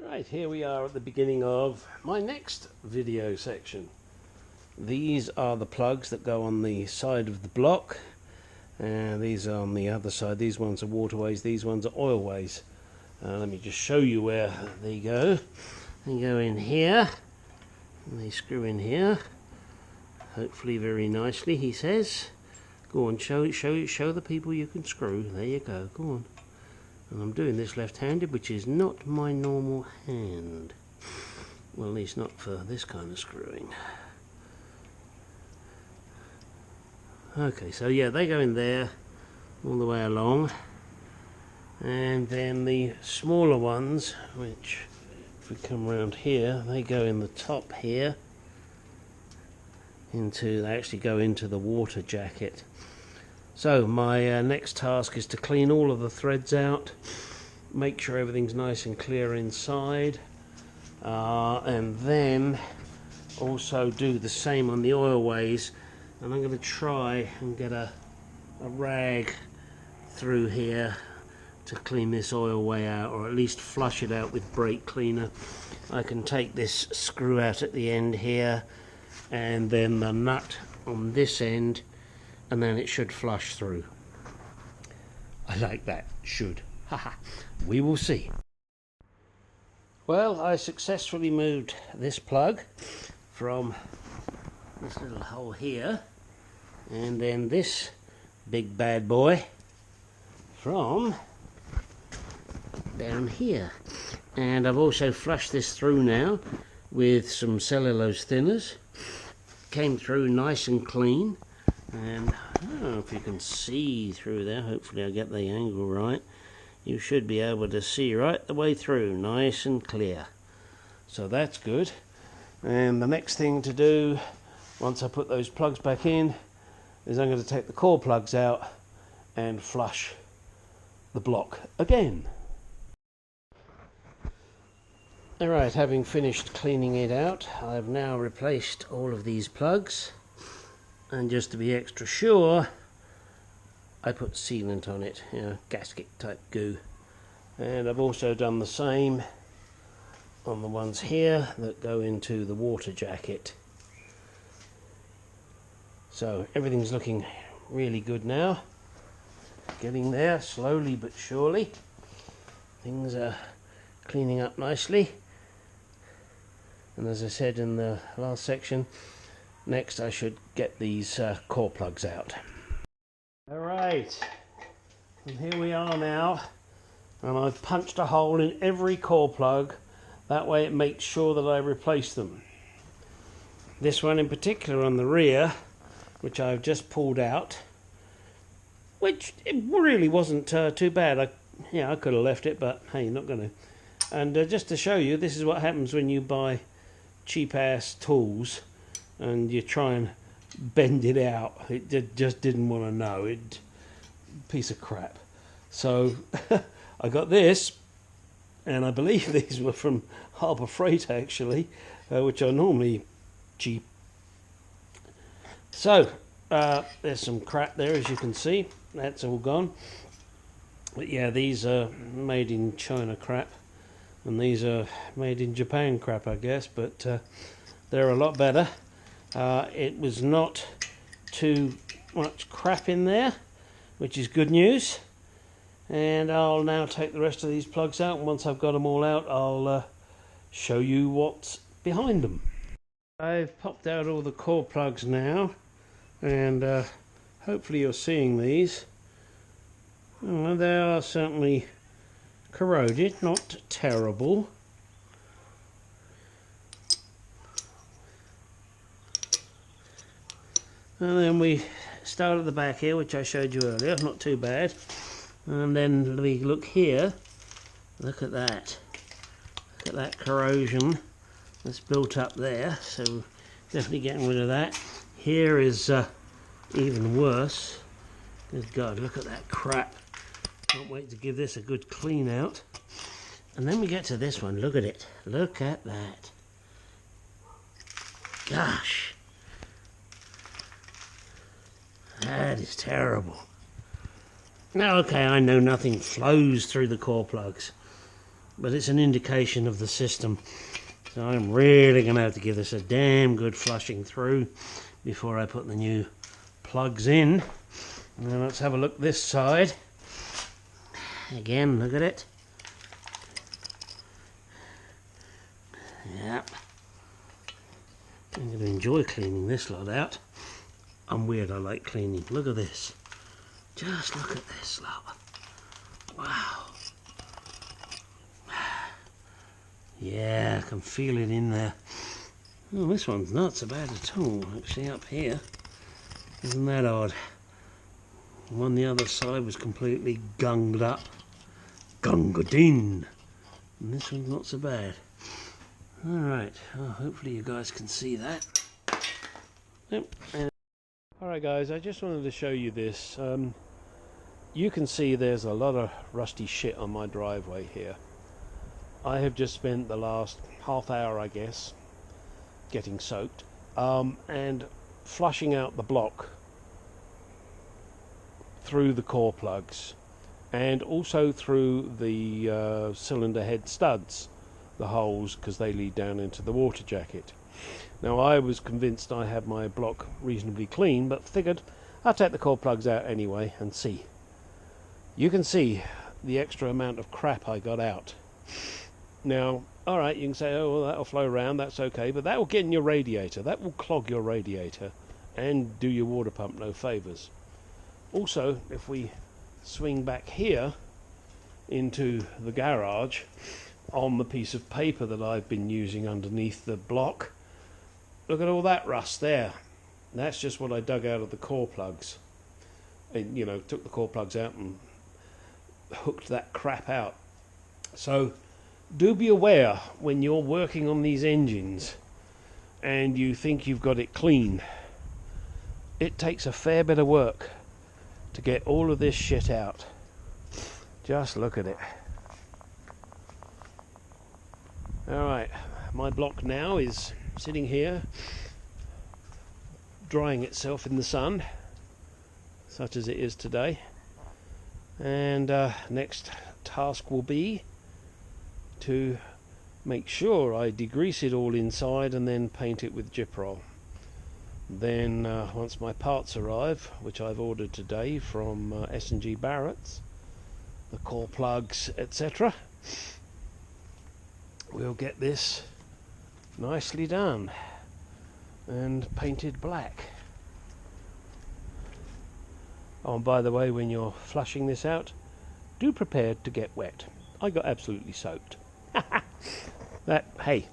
Right, here we are at the beginning of my next video section. These are the plugs that go on the side of the block, and these are on the other side. These ones are waterways, these ones are oilways. Let me just show you where they go. They go in here, and they screw in here, hopefully very nicely, he says. Go on, show the people you can screw. There you go, go on. And I'm doing this left-handed, which is not my normal hand. Well, at least not for this kind of screwing. Okay, so yeah, they go in there all the way along. And then the smaller ones, which if we come around here, they go in the top here. They actually go into the water jacket. So my next task is to clean all of the threads out, make sure everything's nice and clear inside, and then also do the same on the oilways. And I'm going to try and get a rag through here to clean this oilway out, or at least flush it out with brake cleaner. I can take this screw out at the end here, and then the nut on this end, and then it should flush through. I like that, should. Haha, we will see. Well, I successfully moved this plug from this little hole here, and then this big bad boy from down here. And I've also flushed this through now with some cellulose thinners. Came through nice and clean. And I don't know if you can see through there. Hopefully I'll get the angle right. You should be able to see right the way through, nice and clear. So that's good. And the next thing to do, once I put those plugs back in, is I'm going to take the core plugs out and flush the block again. Alright, having finished cleaning it out, I've now replaced all of these plugs. And just to be extra sure, I put sealant on it, gasket type goo. And I've also done the same on the ones here that go into the water jacket. So everything's looking really good now. Getting there, slowly but surely. Things are cleaning up nicely. And as I said in the last section, next I should get these core plugs out. Alright, and here we are now, and I've punched a hole in every core plug. That way it makes sure that I replace them. This one in particular on the rear, which I've just pulled out, which it really wasn't too bad. I could have left it, but hey, not going to. And just to show you, this is what happens when you buy cheap ass tools and you try and bend it out. It just didn't want to know. Piece of crap. So I got this, and I believe these were from Harbour Freight actually, which are normally cheap. So there's some crap there, as you can see. That's all gone. But yeah, these are made in China crap, and these are made in Japan crap, I guess, but they're a lot better. It was not too much crap in there, which is good news. And I'll now take the rest of these plugs out, and once I've got them all out, I'll show you what's behind them. I've popped out all the core plugs now, and hopefully you're seeing these. Well, they are certainly corroded, not terrible. And then we start at the back here, which I showed you earlier, not too bad. And then we look here, look at that. Look at that corrosion that's built up there, so definitely getting rid of that. Here is even worse. Good God, look at that crap. Can't wait to give this a good clean out. And then we get to this one, look at it. Look at that. Gosh. That is terrible. Now, okay, I know nothing flows through the core plugs, but it's an indication of the system. So I'm really going to have to give this a damn good flushing through before I put the new plugs in. Now let's have a look this side. Again, look at it. Yep. I'm going to enjoy cleaning this lot out. I'm weird, I like cleaning. Look at this. Just look at this lot. Wow. Yeah, I can feel it in there. Oh, this one's not so bad at all, actually, up here. Isn't that odd? The one the other side was completely gunged up. Gungadin. And this one's not so bad. Alright, well, hopefully you guys can see that. Yep. Alright guys, I just wanted to show you this. You can see there's a lot of rusty shit on my driveway here. I have just spent the last half hour, I guess, getting soaked and flushing out the block through the core plugs and also through the cylinder head studs, the holes, because they lead down into the water jacket. Now I was convinced I had my block reasonably clean, but figured I'll take the core plugs out anyway and see. You can see the extra amount of crap I got out. Now, alright, you can say, oh, well, that'll flow around, that's okay, but that will get in your radiator. That will clog your radiator and do your water pump no favours. Also, if we swing back here into the garage on the piece of paper that I've been using underneath the block, look at all that rust there. That's just what I dug out of the core plugs. And, you know, took the core plugs out and hooked that crap out. So do be aware when you're working on these engines and you think you've got it clean. It takes a fair bit of work to get all of this shit out. Just look at it. Alright, my block now is sitting here drying itself in the sun, such as it is today, and next task will be to make sure I degrease it all inside and then paint it with Gyproll. Then once my parts arrive, which I've ordered today from S&G Barrett's, the core plugs, etc., we'll get this nicely done and painted black. Oh, and by the way, when you're flushing this out, do prepare to get wet. I got absolutely soaked. That, hey,